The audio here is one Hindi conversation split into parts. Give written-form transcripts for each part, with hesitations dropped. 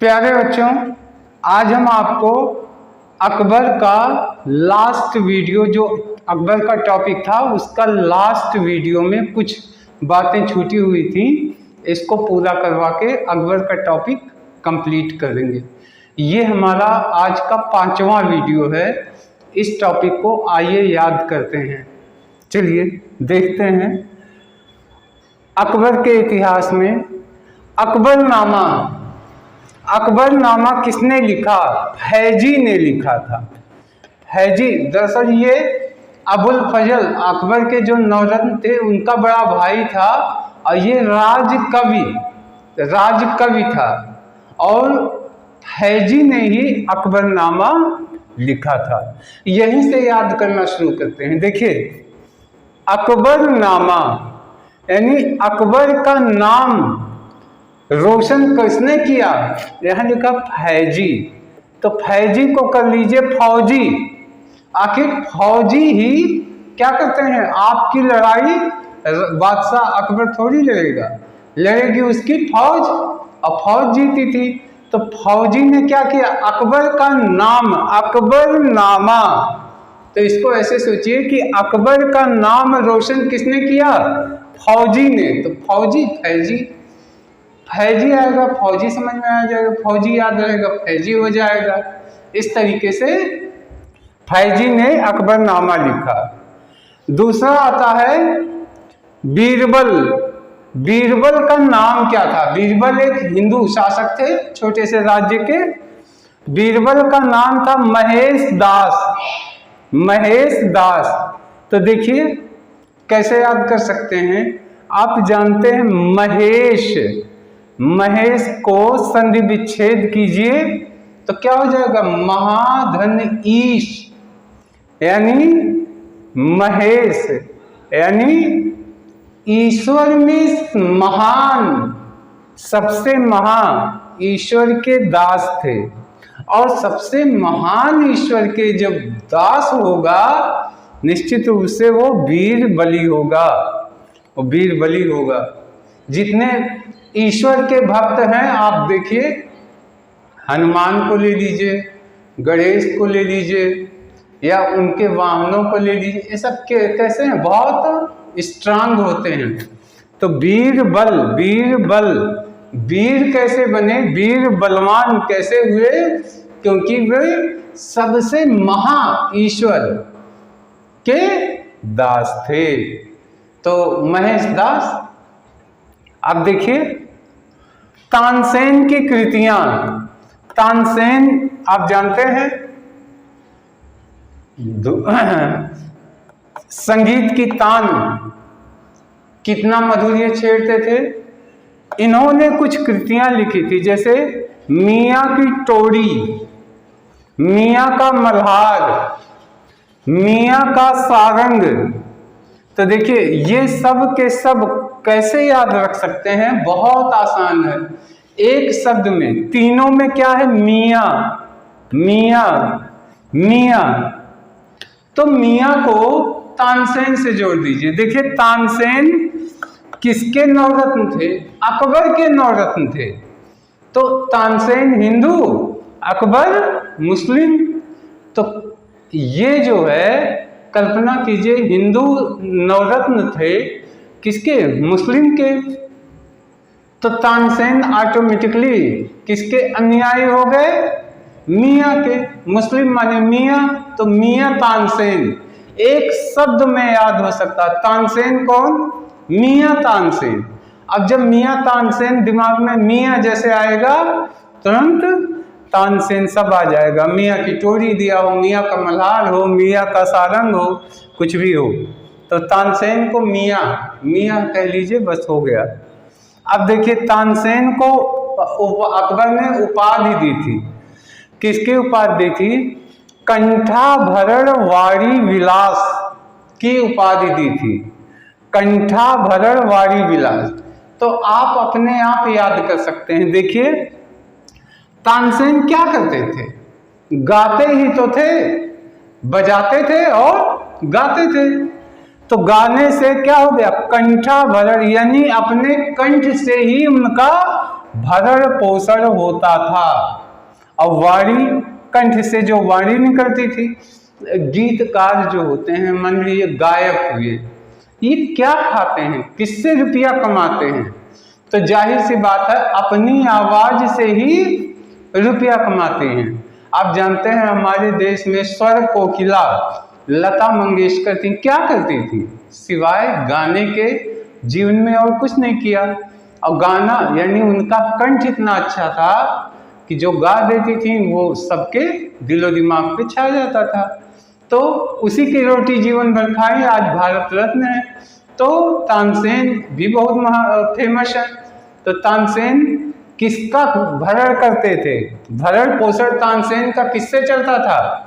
प्यारे बच्चों, आज हम आपको अकबर का लास्ट वीडियो, जो अकबर का टॉपिक था उसका लास्ट वीडियो में कुछ बातें छूटी हुई थी, इसको पूरा करवा के अकबर का टॉपिक कंप्लीट कर देंगे। ये हमारा आज का 5वां वीडियो है। इस टॉपिक को आइए याद करते हैं। चलिए देखते हैं अकबर के इतिहास में अकबरनामा किसने लिखा? फैजी ने लिखा था। फैजी दरअसल ये अबुल फजल अकबर के जो नौरत्न थे उनका बड़ा भाई था, और ये राजकवि था, और फैजी ने ही अकबरनामा लिखा था। यहीं से याद करना शुरू करते हैं। देखिए, अकबरनामा यानी अकबर का नाम रोशन किसने किया? यहां लिखा फैजी, तो फैजी को कर लीजिए फौजी। आखिर फौजी ही क्या करते हैं? आपकी लड़ाई बादशाह अकबर थोड़ी लड़ेगी उसकी फौज, और फौज जीती थी। तो फौजी ने क्या किया? अकबर का नाम, अकबरनामा। तो इसको ऐसे सोचिए कि अकबर का नाम रोशन किसने किया? फौजी ने। तो फौजी फैजी आएगा, फौजी समझ में आ जाएगा, फौजी याद रहेगा, फैजी हो जाएगा। इस तरीके से फैजी ने अकबरनामा लिखा। दूसरा आता है बीरबल। बीरबल का नाम क्या था? बीरबल एक हिंदू शासक थे, छोटे से राज्य के। बीरबल का नाम था महेश दास। तो देखिए कैसे याद कर सकते हैं। आप जानते हैं महेश को संधि विच्छेद कीजिए तो क्या हो जाएगा? महाधन ईश, यानी महेश यानी ईश्वर में महान, सबसे महान ईश्वर के दास थे। और सबसे महान ईश्वर के जब दास होगा निश्चित रूप से वो वीर बलि होगा। जितने ईश्वर के भक्त हैं, आप देखिए, हनुमान को ले लीजिए, गणेश को ले लीजिए, या उनके वाहनों को ले लीजिए, ये सब कैसे हैं? बहुत स्ट्रांग होते हैं। तो वीर कैसे बने? वीर बलवान कैसे हुए? क्योंकि वे सबसे महा ईश्वर के दास थे। तो महेश दास। अब देखिए तानसेन की कृतियां। तानसेन आप जानते हैं संगीत की तान कितना मधुर्य छेड़ते थे। इन्होंने कुछ कृतियां लिखी थी, जैसे मियाँ की टोड़ी, मियाँ का मल्हार, मियाँ का सारंग। तो देखिए ये सब के सब कैसे याद रख सकते हैं? बहुत आसान है। एक शब्द में, तीनों में क्या है? मियाँ। तो मियाँ को तानसेन से जोड़ दीजिए। देखिए तानसेन किसके नौरत्न थे? अकबर के नौरत्न थे। तो तानसेन हिंदू, अकबर मुस्लिम। तो ये जो है, कल्पना कीजिए, हिंदू नवरत्न थे किसके? मुस्लिम के। तो तानसेन ऑटोमेटिकली किसके अनुयायी हो गए? मियाँ के। मुस्लिम माने मियाँ, तो मियाँ तानसेन एक शब्द में याद हो सकता। तानसेन कौन? मियाँ तानसेन। अब जब मियाँ तानसेन दिमाग में मियाँ जैसे आएगा, तुरंत तानसेन सब आ जाएगा। मियाँ की टोरी दिया हो, मियाँ का मल्हार हो, मियाँ का सारंग हो, कुछ भी हो, तो तानसेन को मियाँ कह लीजिए, बस हो गया। अब देखिए तानसेन को अकबर ने उपाधि दी थी। किसकी उपाधि दी थी? कंठाभरण वारी विलास की उपाधि दी थी। कंठाभरण वारी विलास। तो आप अपने आप याद कर सकते हैं। देखिए तानसेन क्या करते थे? गाते ही तो थे, बजाते थे और गाते थे। तो गाने से क्या हो गया? कंठाभरण, यानी अपने कंठ से ही उनका भरण पोषण होता था। और वाणी, कंठ से जो वाणी निकलती थी, गीतकार जो होते हैं, मान लीजिए गायक हुए, ये क्या खाते हैं, किससे रुपया कमाते हैं? तो जाहिर सी बात है अपनी आवाज से ही रुपया कमाते हैं। आप जानते हैं हमारे देश में स्वर कोकिला लता मंगेशकर थी, क्या करती थी? सिवाय गाने के जीवन में और कुछ नहीं किया। और गाना यानी उनका कंठ इतना अच्छा था कि जो गा देती थी वो सबके दिलो दिमाग पे छा जाता था। तो उसी की रोटी जीवन भर खाई, आज भारत रत्न है। तो तानसेन भी बहुत फेमस है। तो तानसेन किसका भरण करते थे? भरण पोषण तानसेन का किससे चलता था?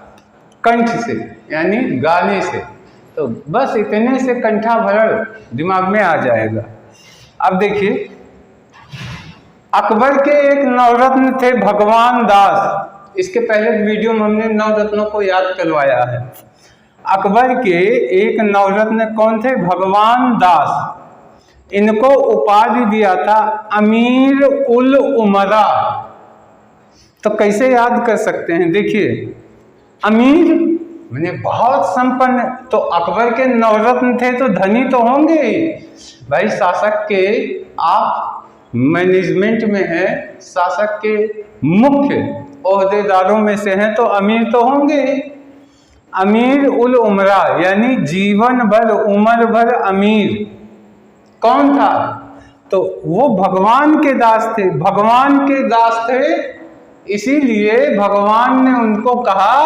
कंठ से, यानी गाने से। तो बस इतने से कंठाभरण दिमाग में आ जाएगा। अब देखिए, अकबर के एक नवरत्न थे भगवान दास। इसके पहले वीडियो में हमने नवरत्नों को याद करवाया है। अकबर के एक नवरत्न कौन थे? भगवान दास। इनको उपाधि दिया था अमीर उल उमरा। तो कैसे याद कर सकते हैं? देखिए, अमीर मैंने बहुत संपन्न, तो अकबर के नवरत्न थे तो धनी तो होंगे ही भाई। शासक के आप मैनेजमेंट में है, शासक के मुख्य ओहदेदारों में से हैं, तो अमीर तो होंगे ही। अमीर उल उमरा यानी जीवन भर, उम्र भर अमीर। कौन था? तो वो भगवान के दास थे। भगवान के दास थे, इसीलिए भगवान ने उनको कहा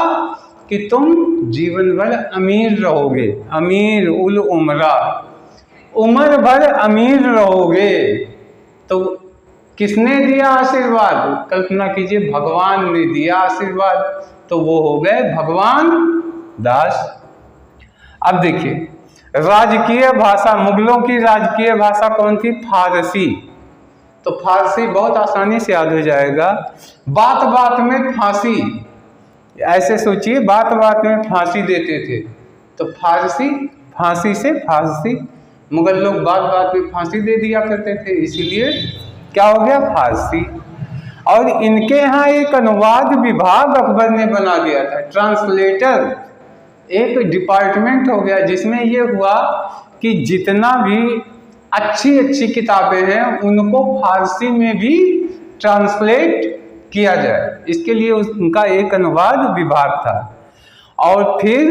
कि तुम जीवन भर अमीर रहोगे। अमीर उल उमरा, उम्र भर अमीर रहोगे। तो किसने दिया आशीर्वाद? कल्पना कीजिए, भगवान ने दिया आशीर्वाद, तो वो हो गए भगवान दास। अब देखिए, राजकीय भाषा, मुगलों की राजकीय भाषा कौन थी? फारसी। तो फारसी बहुत आसानी से याद हो जाएगा। बात बात में फांसी, ऐसे सोचिए, बात बात में फांसी देते थे। तो फारसी, फांसी से फारसी, मुगल लोग बात बात में फांसी दे दिया करते थे, इसीलिए क्या हो गया? फारसी। और इनके यहाँ एक अनुवाद विभाग अकबर ने बना दिया था, ट्रांसलेटर, एक डिपार्टमेंट हो गया, जिसमें ये हुआ कि जितना भी अच्छी अच्छी किताबें हैं उनको फारसी में भी ट्रांसलेट किया जाए। इसके लिए उनका एक अनुवाद विभाग था। और फिर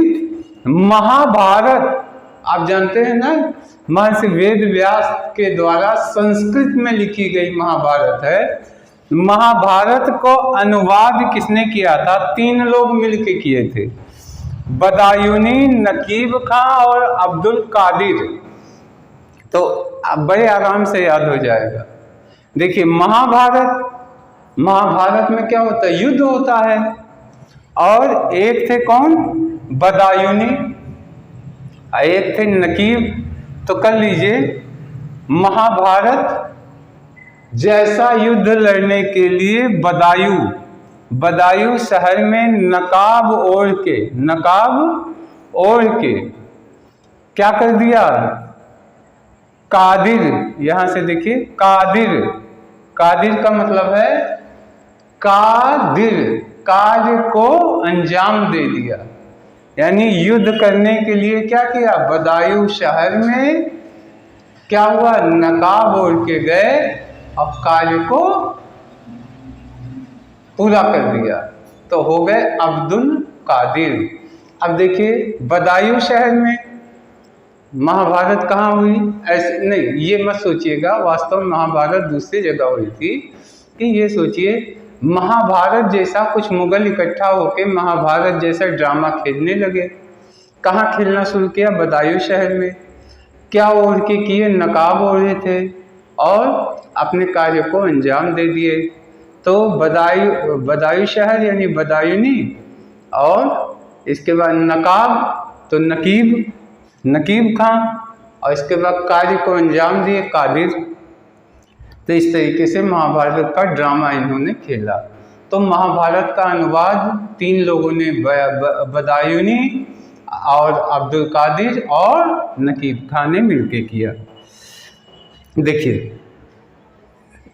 महाभारत, आप जानते हैं ना, महर्षि वेद व्यास के द्वारा संस्कृत में लिखी गई महाभारत है। महाभारत को अनुवाद किसने किया था? 3 लोग मिलकर किए थे, बदायूनी, नकीब खां और अब्दुल कादिर। तो बड़े आराम से याद हो जाएगा। देखिए, महाभारत में क्या होता है? युद्ध होता है। और एक थे कौन? बदायूनी, एक थे नकीब। तो कर लीजिए, महाभारत जैसा युद्ध लड़ने के लिए बदायूं शहर में नकाब ओढ़ के क्या कर दिया? कादिर, यहां से देखिए, कादिर का मतलब है कादिर, कार्य को अंजाम दे दिया। यानी युद्ध करने के लिए क्या किया? बदायूं शहर में क्या हुआ? नकाब ओढ़ के गए और कार्य को पूरा कर दिया, तो हो गए अब्दुल कादिर। अब देखिए, बदायूं शहर में महाभारत कहाँ हुई? ऐसे नहीं, ये मत सोचिएगा वास्तव में महाभारत दूसरी जगह हुई थी। कि ये सोचिए, महाभारत जैसा कुछ मुगल इकट्ठा होकर महाभारत जैसा ड्रामा खेलने लगे। कहाँ खेलना शुरू किया? बदायूं शहर में। क्या ओढ़ के किए? नकाब ओढ़े थे और अपने कार्य को अंजाम दे दिए। तो बदायूं शहर यानी बदायूनी, और इसके बाद नकाब तो नकीब खां, और इसके बाद कार्य को अंजाम दिए कादिर। तो इस तरीके से महाभारत का ड्रामा इन्होंने खेला। तो महाभारत का अनुवाद 3 लोगों ने, बदायूनी और अब्दुल कादिर और नकीब खां ने मिलकर किया। देखिए,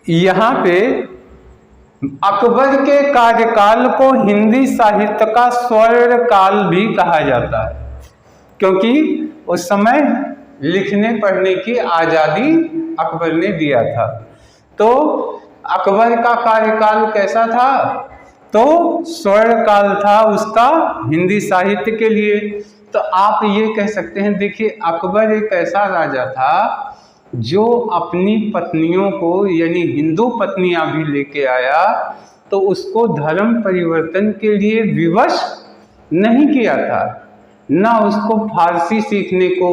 यहाँ पे अकबर के कार्यकाल को हिंदी साहित्य का स्वर्ण काल भी कहा जाता है, क्योंकि उस समय लिखने पढ़ने की आज़ादी अकबर ने दिया था। तो अकबर का कार्यकाल कैसा था? तो स्वर्ण काल था उसका हिंदी साहित्य के लिए। तो आप ये कह सकते हैं, देखिए अकबर एक ऐसा राजा था जो अपनी पत्नियों को, यानी हिंदू पत्नियां भी लेके आया, तो उसको धर्म परिवर्तन के लिए विवश नहीं किया था, ना उसको फारसी सीखने को,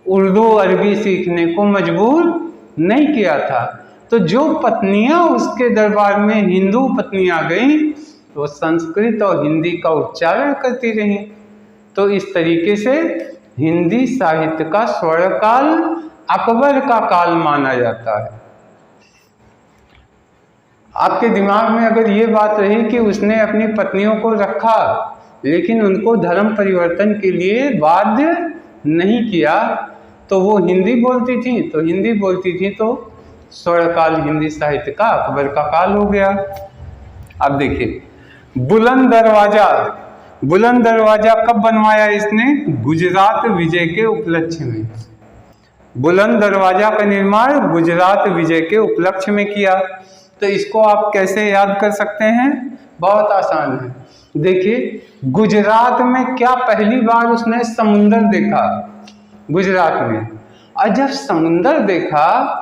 उर्दू अरबी सीखने को मजबूर नहीं किया था। तो जो पत्नियां उसके दरबार में हिंदू पत्नियां गईं, वो संस्कृत और हिंदी का उच्चारण करती रहीं। तो इस तरीके से हिंदी साहित्य का स्वर्णकाल अकबर का काल माना जाता है। आपके दिमाग में अगर ये बात रही कि उसने अपनी पत्नियों को रखा लेकिन उनको धर्म परिवर्तन के लिए बाध्य नहीं किया, तो वो हिंदी बोलती थी, तो हिंदी बोलती थी, तो स्वर्णकाल हिंदी साहित्य का अकबर का काल हो गया। अब देखिए बुलंद दरवाजा, बुलंद दरवाजा कब बनवाया इसने? गुजरात विजय के उपलक्ष्य में। बुलंद दरवाजा का निर्माण गुजरात विजय के उपलक्ष्य में किया। तो इसको आप कैसे याद कर सकते हैं? बहुत आसान है। देखिए गुजरात में क्या पहली बार उसने समुंदर देखा गुजरात में, और जब समुंदर देखा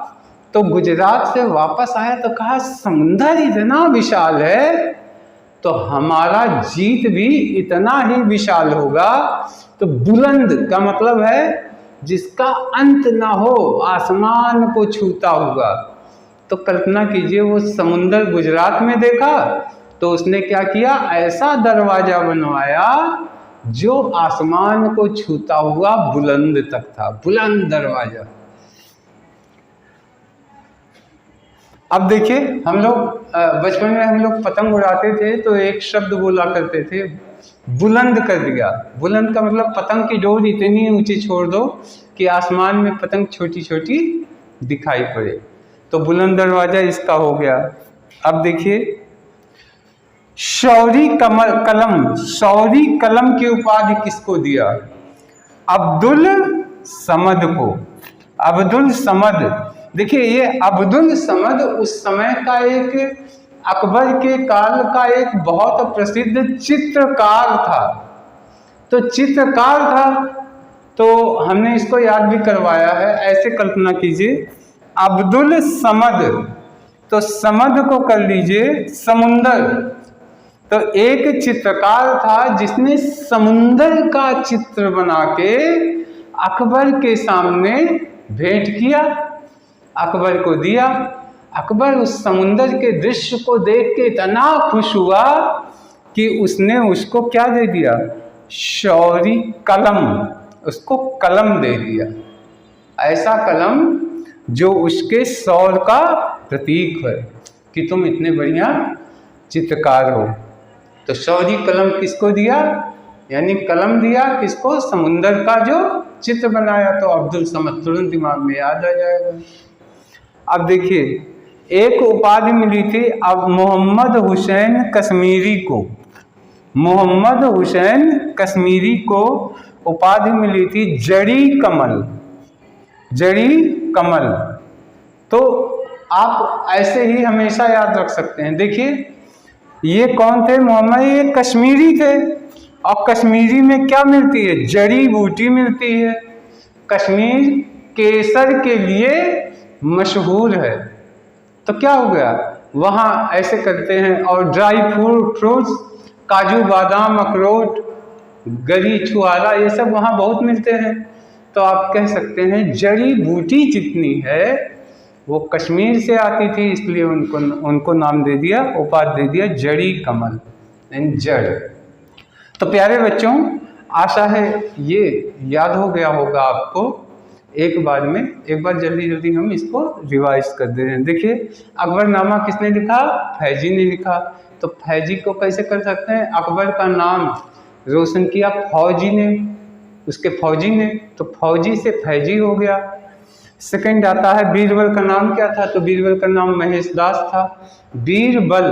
तो गुजरात से वापस आया तो कहा समुंदर इतना विशाल है तो हमारा जीत भी इतना ही विशाल होगा। तो बुलंद का मतलब है जिसका अंत ना हो, आसमान को छूता होगा। तो कल्पना कीजिए वो समुंदर गुजरात में देखा तो उसने क्या किया, ऐसा दरवाजा बनवाया जो आसमान को छूता हुआ बुलंद तक था, बुलंद दरवाजा। अब देखिए हम लोग बचपन में हम लोग पतंग उड़ाते थे तो एक शब्द बोला करते थे, बुलंद कर दिया। बुलंद का मतलब पतंग की डोर इतनी ऊंची छोड़ दो कि आसमान में पतंग छोटी छोटी दिखाई पड़े। तो बुलंद दरवाजा इसका हो गया। अब देखिए शौरी कलम, शौरी कलम की उपाधि किसको दिया? अब्दुल समद को। अब्दुल समद, देखिए ये अब्दुल समद उस समय का एक अकबर के काल का एक बहुत प्रसिद्ध चित्रकार था। तो चित्रकार था तो हमने इसको याद भी करवाया है। ऐसे कल्पना कीजिए अब्दुल समद, तो समद को कर लीजिए समुंदर। तो एक चित्रकार था जिसने समुंदर का चित्र बना के अकबर के सामने भेंट किया, अकबर को दिया। अकबर उस समुंदर के दृश्य को देख के इतना खुश हुआ कि उसने उसको क्या दे दिया? शौरी कलम, उसको कलम दे दिया। ऐसा कलम जो उसके शौर्य का प्रतीक है कि तुम इतने बढ़िया चित्रकार हो। तो शौरी कलम किसको दिया? यानी कलम दिया किसको? समुंदर का जो चित्र बनाया। तो अब्दुल समद तुरंत दिमाग में याद आ जाएगा। अब देखिए एक उपाधि मिली थी अब मोहम्मद हुसैन कश्मीरी को, मोहम्मद हुसैन कश्मीरी को उपाधि मिली थी जड़ी कमल, जड़ी कमल। तो आप ऐसे ही हमेशा याद रख सकते हैं। देखिए ये कौन थे? मोहम्मद, ये कश्मीरी थे। और कश्मीरी में क्या मिलती है? जड़ी बूटी मिलती है। कश्मीर केसर के लिए मशहूर है। तो क्या हो गया, वहाँ ऐसे करते हैं। और ड्राई फ्रूट्स, काजू बादाम अखरोट गरी छुआरा, ये सब वहाँ बहुत मिलते हैं। तो आप कह सकते हैं जड़ी बूटी जितनी है वो कश्मीर से आती थी, इसलिए उनको नाम दे दिया, उपाधि दे दिया जड़ी कमल, जड़। तो प्यारे बच्चों, आशा है ये याद हो गया होगा आपको। एक बार जल्दी जल्दी हम इसको रिवाइज कर दे रहे हैं। देखिए अकबरनामा किसने लिखा? फैजी ने लिखा। तो फैजी को कैसे कर सकते हैं? अकबर का नाम रोशन किया फौजी ने, उसके फौजी ने, तो फौजी से फैजी हो गया। सेकंड आता है बीरबल का नाम क्या था, तो बीरबल का नाम महेश दास था। बीरबल,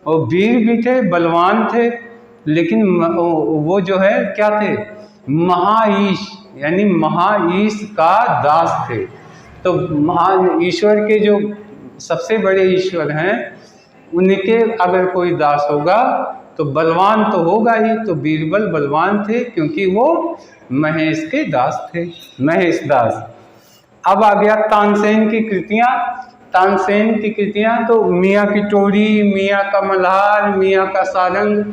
वो वीर भी थे, बलवान थे, लेकिन वो जो है क्या थे, महाईश यानी महाईश का दास थे। तो महान ईश्वर के जो सबसे बड़े ईश्वर हैं उनके अगर कोई दास होगा तो बलवान तो होगा ही। तो बीरबल बलवान थे क्योंकि वो महेश के दास थे, महेश दास। अब आ गया तानसेन की कृतियाँ। तानसेन की कृतियाँ तो मियाँ की टोरी, मियाँ का मल्हार, मियाँ का सारंग।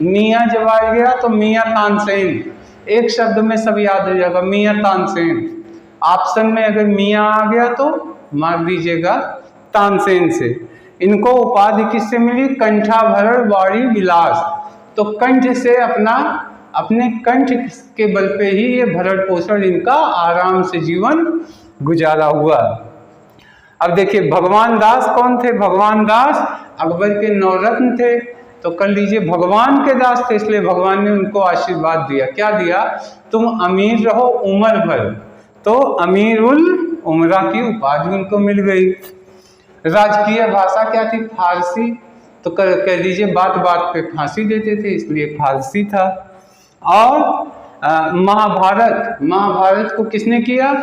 मियाँ जब आ गया तो मियाँ तानसेन, एक शब्द में सब याद हो जाएगा, मियाँ तानसेन। ऑप्शन में अगर मियाँ आ गया तो मार दीजिएगा तानसेन से। इनको उपाधि किससे मिली, कंठाभरण वाणी विलास। तो कंठ से अपने कंठ के बल पे ही ये भरण पोषण इनका आराम से जीवन गुजारा हुआ। अब देखिए भगवान दास कौन थे, भगवान दास अकबर के नौरत्न थे। तो कर लीजिए भगवान के दास थे, इसलिए भगवान ने उनको आशीर्वाद दिया। क्या दिया, तुम अमीर रहो उम्र भर। तो अमीर उल उमरा की उपाधि उनको मिल गई। राजकीय भाषा क्या थी, फारसी। तो कह दीजिए बात बात पे फांसी देते थे, इसलिए फारसी था। और महाभारत को किसने किया,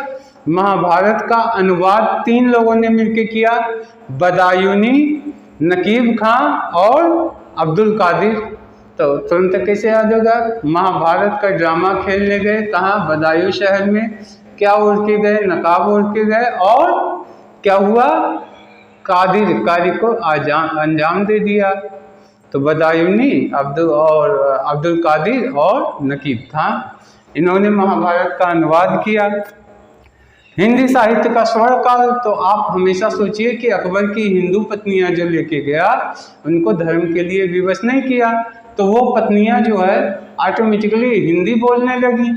महाभारत का अनुवाद 3 लोगों ने मिलकर किया, बदायूनी, नकीब खां और अब्दुल कादिर। तो तुरंत कैसे याद होगा, महाभारत का ड्रामा खेलने गए कहाँ, बदायूं शहर में। क्या ओढ़ के गए, नकाब ओढ़ के गए, और क्या हुआ, कादिर कार्य को अंजाम दे दिया। तो बदायूनी, अब्दुल कादिर और नकीब खां, इन्होंने महाभारत का अनुवाद किया। हिंदी साहित्य का स्वर्णकाल, तो आप हमेशा सोचिए कि अकबर की हिंदू पत्नियां जो लेके गया उनको धर्म के लिए विवश नहीं किया, तो वो पत्नियां जो है ऑटोमेटिकली हिंदी बोलने लगी,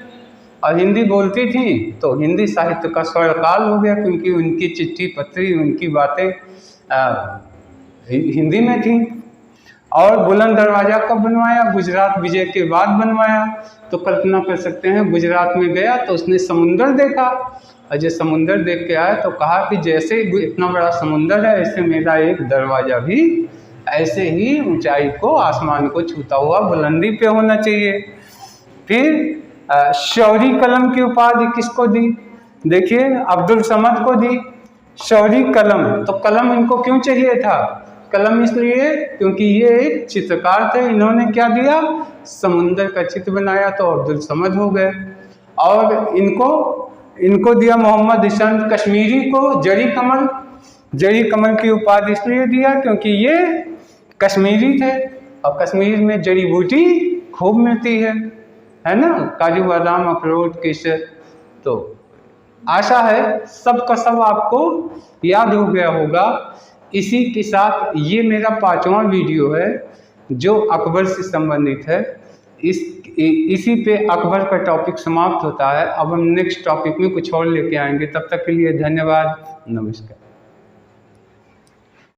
और हिंदी बोलती थी तो हिंदी साहित्य का स्वर्णकाल हो गया, क्योंकि उनकी चिट्ठी पत्री, उनकी बातें हिंदी में थी। और बुलंद दरवाजा कब बनवाया, गुजरात विजय के बाद बनवाया। तो कल्पना कर सकते हैं, गुजरात में गया तो उसने समुंदर देखा, और जब समुंदर देख के आया तो कहा कि जैसे इतना बड़ा समुंदर है, ऐसे मेरा एक दरवाजा भी ऐसे ही ऊंचाई को, आसमान को छूता हुआ बुलंदी पे होना चाहिए। फिर शौरी कलम की उपाधि किसको दी, देखिए अब्दुल समद को दी शौरी कलम। तो कलम इनको क्यों चाहिए था, कलम इसलिए क्योंकि ये एक चित्रकार थे, इन्होंने क्या दिया, समुंदर का चित्र बनाया, तो अब्दुल समद हो गए। और इनको दिया मोहम्मद हसन कश्मीरी को जरी कमल की उपाधि इसलिए दिया क्योंकि ये कश्मीरी थे, और कश्मीर में जड़ी बूटी खूब मिलती है ना, काजू बादाम अखरोट केसर। तो आशा है सब का सब आपको याद हो गया होगा। इसी के साथ ये मेरा 5वां वीडियो है जो अकबर से संबंधित है। इसी पे अकबर का टॉपिक समाप्त होता है। अब हम नेक्स्ट टॉपिक में कुछ और लेके आएंगे। तब तक के लिए धन्यवाद, नमस्कार।